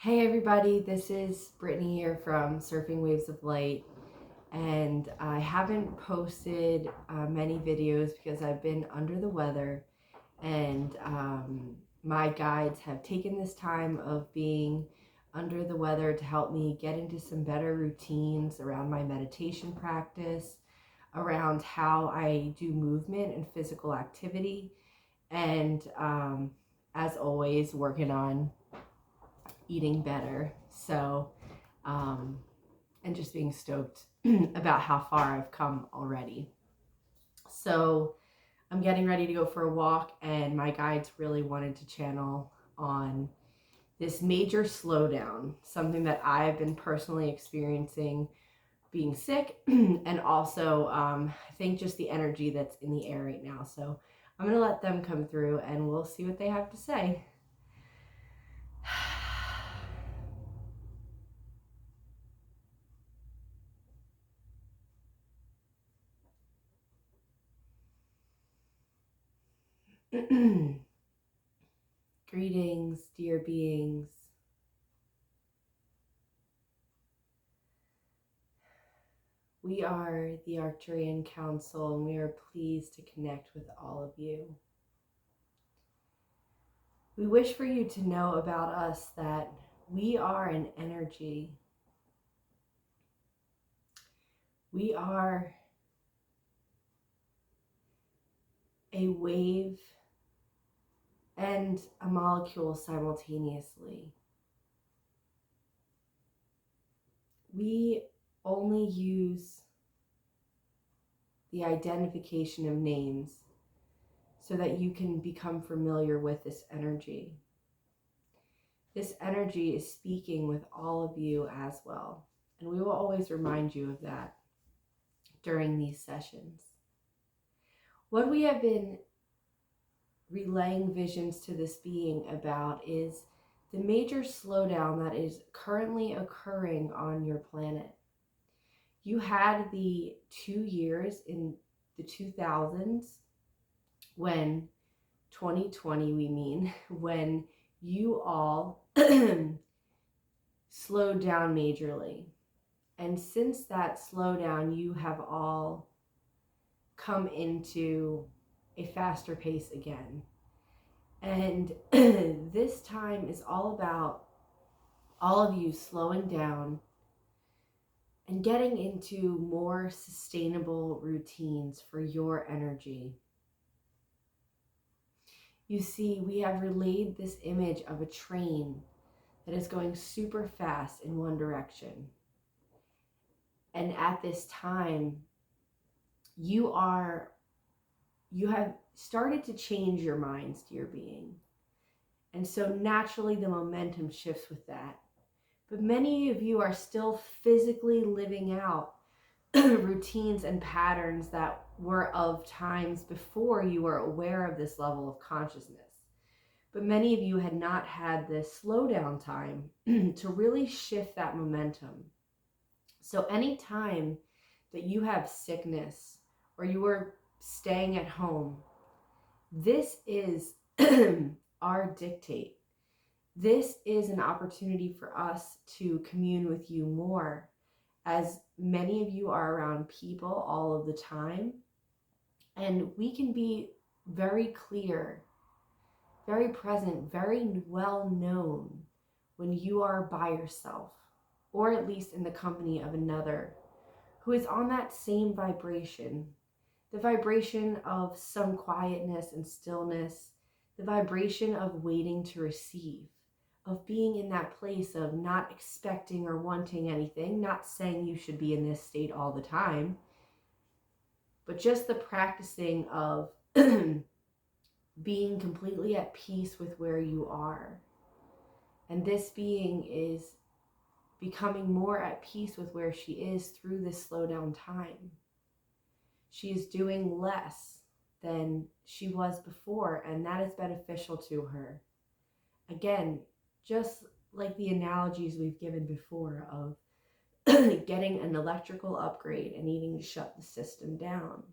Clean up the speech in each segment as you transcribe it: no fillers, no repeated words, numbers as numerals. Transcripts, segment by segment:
Hey everybody, this is Brittany here from Surfing Waves of Light, and I haven't posted many videos because I've been under the weather, and my guides have taken this time of being under the weather to help me get into some better routines around my meditation practice, around how I do movement and physical activity, and as always, working on eating better. Um, and just being stoked about how far I've come already. So, I'm getting ready to go for a walk, and my guides really wanted to channel on this major slowdown, something that I've been personally experiencing being sick, and also I think just the energy that's in the air right now. So, I'm going to let them come through and we'll see what they have to say. Greetings, dear beings. We are the Arcturian Council, and we are pleased to connect with all of you. We wish for you to know about us that we are an energy. We are a wave and a molecule simultaneously. We only use the identification of names so that you can become familiar with this energy. This energy is speaking with all of you as well, and we will always remind you of that during these sessions. What we have been relaying visions to this being about is the major slowdown that is currently occurring on your planet. You had the 2 years in the 2000s when 2020 when you all slowed down majorly. And since that slowdown, you have all come into a faster pace again. And this time is all about all of you slowing down and getting into more sustainable routines for your energy. You see, we have relayed this image of a train that is going super fast in one direction. And at this time, you have started to change your minds, dear being. And so naturally the momentum shifts with that. But many of you are still physically living out routines and patterns that were of times before you were aware of this level of consciousness. But many of you had not had this slowdown time to really shift that momentum. So any time that you have sickness or you are staying at home, this is our dictate. This is an opportunity for us to commune with you more, as many of you are around people all of the time, and we can be very clear, very present, very well known when you are by yourself, or at least in the company of another who is on that same vibration, the vibration of some quietness and stillness, the vibration of waiting to receive, of being in that place of not expecting or wanting anything, not saying you should be in this state all the time, but just the practicing of being completely at peace with where you are. And this being is becoming more at peace with where she is through this slowdown time. She is doing less than she was before, and that is beneficial to her. Again, just like the analogies we've given before of getting an electrical upgrade and needing to shut the system down.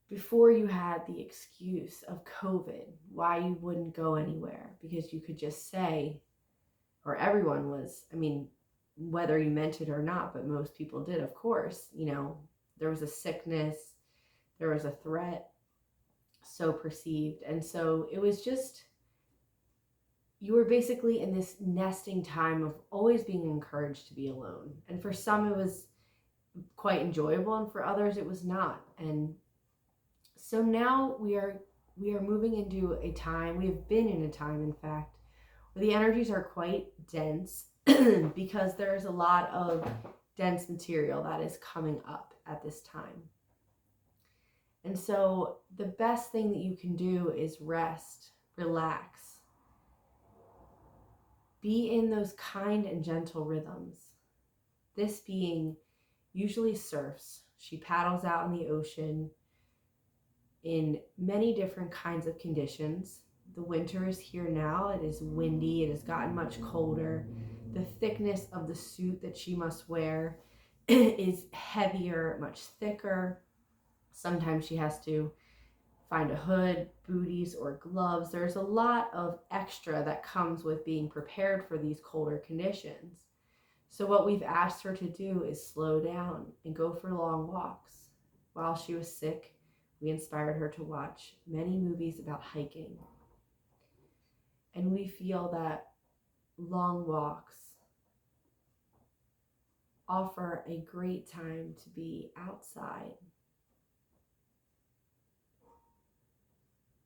Before, you had the excuse of COVID, why you wouldn't go anywhere, because you could just say, or everyone was, I mean, whether you meant it or not, but most people did, of course. There was a sickness, there was a threat, so perceived. And so it was just, you were basically in this nesting time of always being encouraged to be alone. And for some, it was quite enjoyable, and for others, it was not. And so now we are moving into a time, we have been in a time, in fact, where the energies are quite dense because there's a lot of dense material that is coming up at this time. And so the best thing that you can do is rest, relax, be in those kind and gentle rhythms. This being usually surfs. She paddles out in the ocean in many different kinds of conditions. The winter is here now. It is windy. It has gotten much colder. The thickness of the suit that she must wear is heavier, much thicker. Sometimes she has to find a hood, booties, or gloves. There's a lot of extra that comes with being prepared for these colder conditions. So what we've asked her to do is slow down and go for long walks. While she was sick, we inspired her to watch many movies about hiking. And we feel that long walks offer a great time to be outside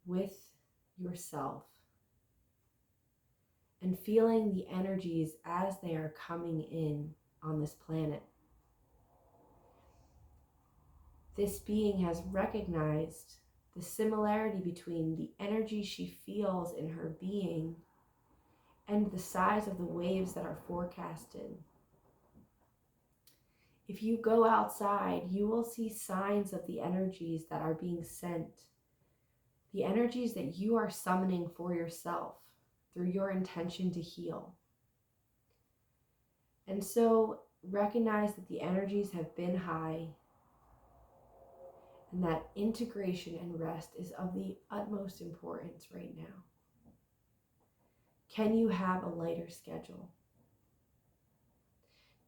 with yourself and feeling the energies as they are coming in on this planet. This being has recognized the similarity between the energy she feels in her being and the size of the waves that are forecasted. If you go outside, you will see signs of the energies that are being sent, the energies that you are summoning for yourself through your intention to heal. And so recognize that the energies have been high and that integration and rest is of the utmost importance right now. Can you have a lighter schedule?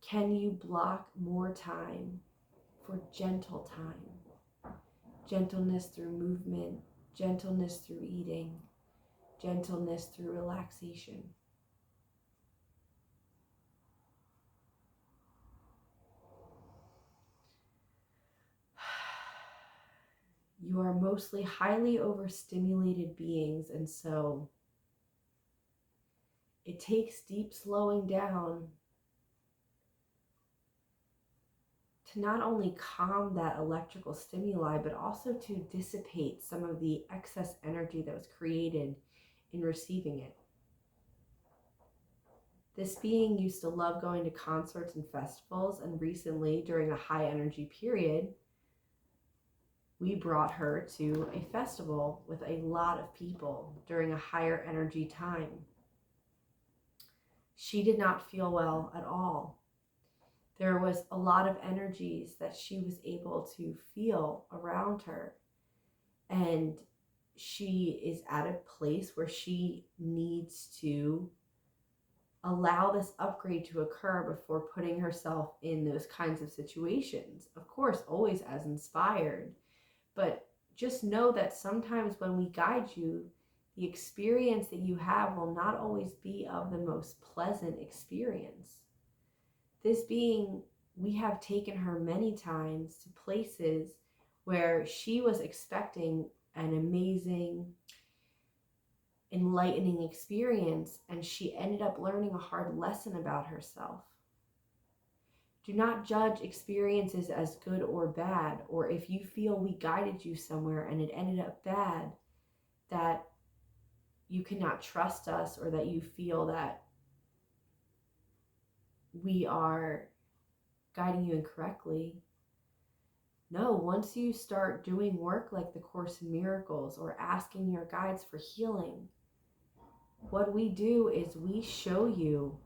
Can you block more time for gentle time? Gentleness through movement, gentleness through eating, gentleness through relaxation. You are mostly highly overstimulated beings, and so it takes deep slowing down to not only calm that electrical stimuli, but also to dissipate some of the excess energy that was created in receiving it. This being used to love going to concerts and festivals, and recently, during a high energy period, we brought her to a festival with a lot of people during a higher energy time. She did not feel well at all. There was a lot of energies that she was able to feel around her. And she is at a place where she needs to allow this upgrade to occur before putting herself in those kinds of situations. Of course, always as inspired. But just know that sometimes when we guide you, the experience that you have will not always be of the most pleasant experience. This being, we have taken her many times to places where she was expecting an amazing, enlightening experience, and she ended up learning a hard lesson about herself. Do not judge experiences as good or bad, or if you feel we guided you somewhere and it ended up bad, that you cannot trust us, or that you feel that we are guiding you incorrectly. No, once you start doing work like the Course in Miracles or asking your guides for healing, what we do is we show you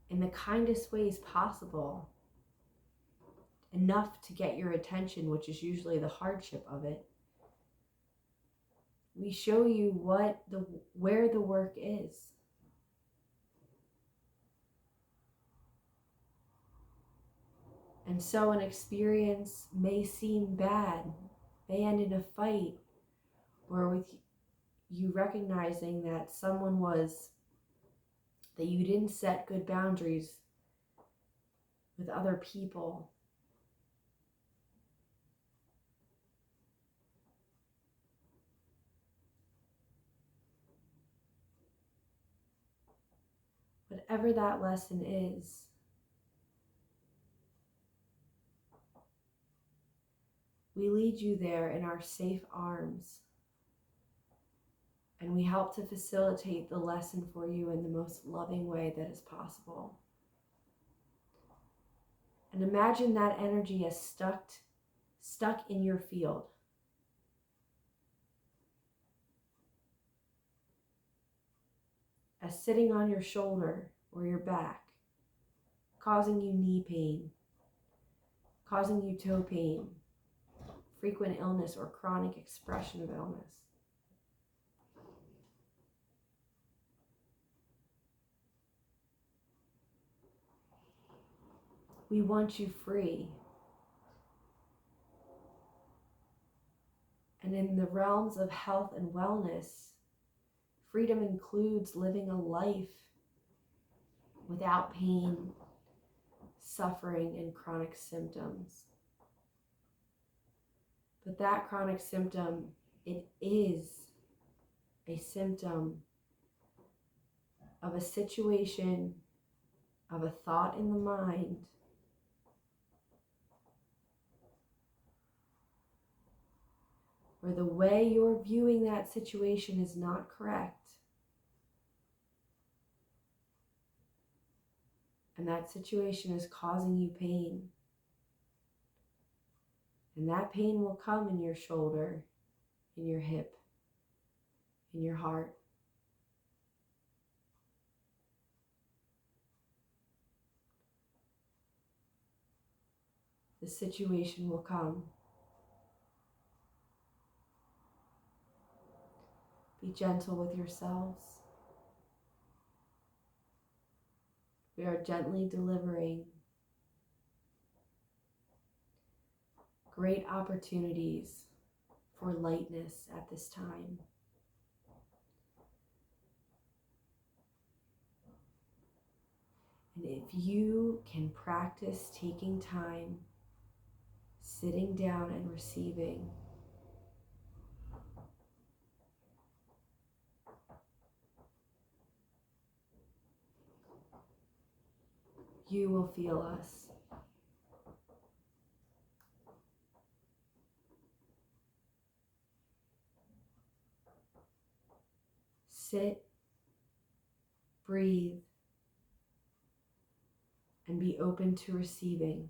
in the kindest ways possible enough to get your attention, which is usually the hardship of it. We show you where the work is. And so an experience may seem bad, may end in a fight, or with you recognizing that that you didn't set good boundaries with other people. Whatever that lesson is, we lead you there in our safe arms, and we help to facilitate the lesson for you in the most loving way that is possible. And imagine that energy as stuck in your field. As sitting on your shoulder or your back, causing you knee pain, causing you toe pain, frequent illness, or chronic expression of illness. We want you free. And in the realms of health and wellness, freedom includes living a life without pain, suffering, and chronic symptoms. But that chronic symptom, it is a symptom of a situation, of a thought in the mind, where the way you're viewing that situation is not correct. And that situation is causing you pain. And that pain will come in your shoulder, in your hip, in your heart. The situation will come. Be gentle with yourselves. We are gently delivering great opportunities for lightness at this time. And if you can practice taking time, sitting down and receiving, you will feel us. Sit, breathe, and be open to receiving.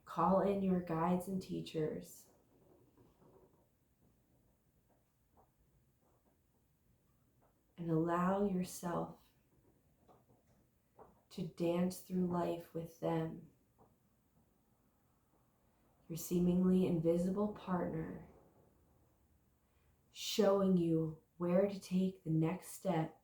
Call in your guides and teachers. And allow yourself to dance through life with them, your seemingly invisible partner, showing you where to take the next step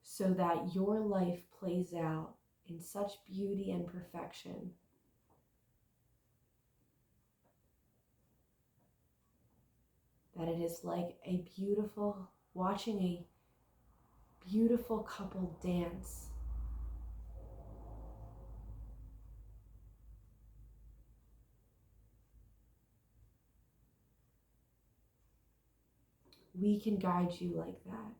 so that your life plays out in such beauty and perfection. That it is like watching a beautiful couple dance. We can guide you like that.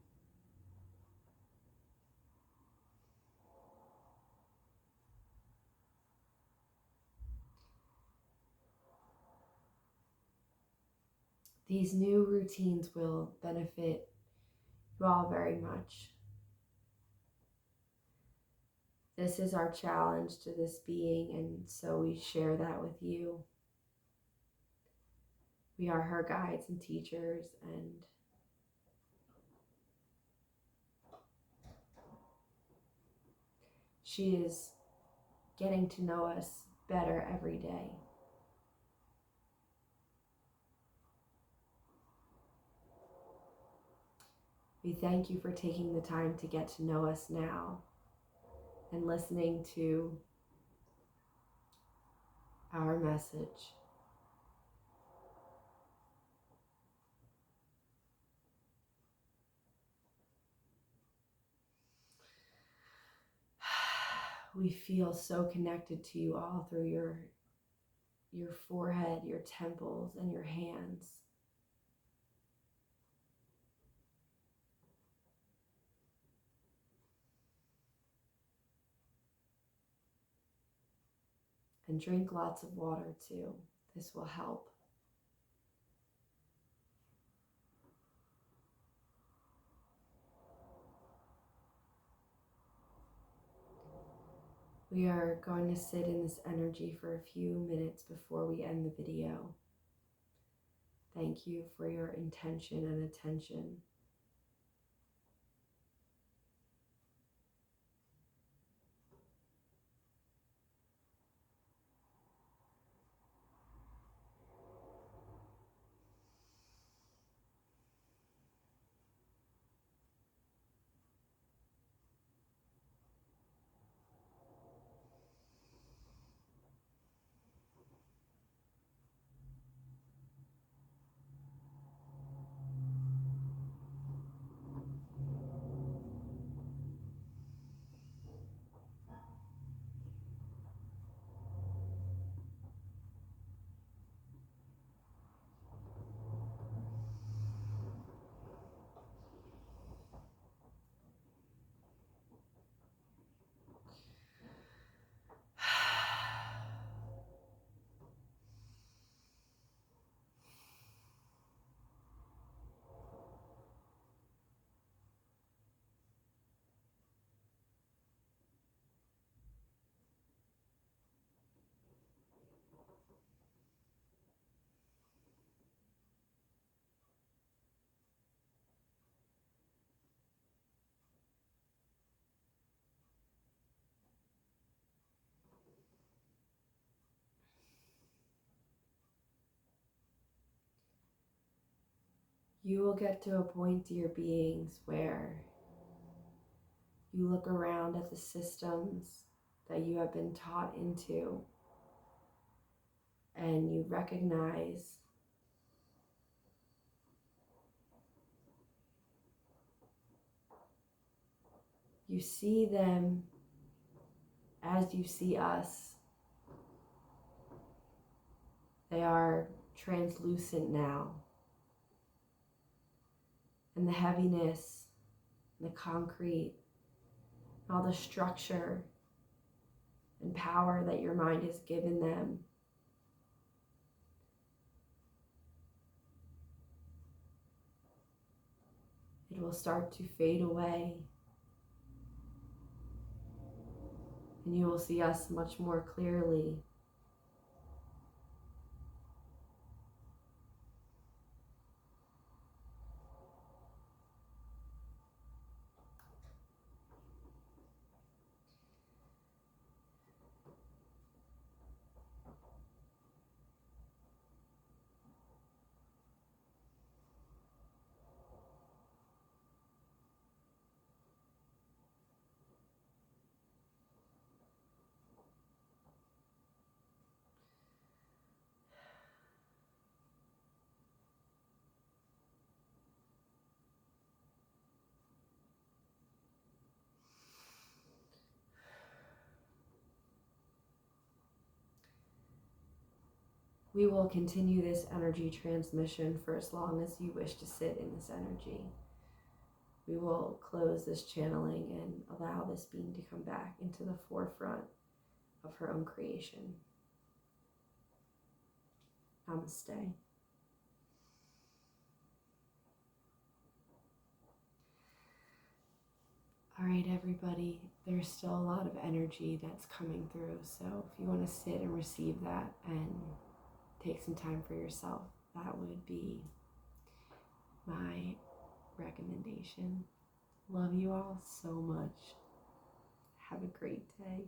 These new routines will benefit you all very much. This is our challenge to this being, and so we share that with you. We are her guides and teachers, and she is getting to know us better every day. We thank you for taking the time to get to know us now and listening to our message. We feel so connected to you all through your forehead, your temples, and your hands. And drink lots of water too. This will help. We are going to sit in this energy for a few minutes before we end the video. Thank you for your intention and attention. You will get to a point, dear beings, where you look around at the systems that you have been taught into, and you recognize you see them as you see us. They are translucent now. And the heaviness, the concrete, all the structure and power that your mind has given them it will start to fade away. And you will see us much more clearly. We will continue this energy transmission for as long as you wish to sit in this energy. We will close this channeling and allow this being to come back into the forefront of her own creation. Namaste. All right, everybody, there's still a lot of energy that's coming through. So if you want to sit and receive that and take some time for yourself, that would be my recommendation. Love you all so much. Have a great day.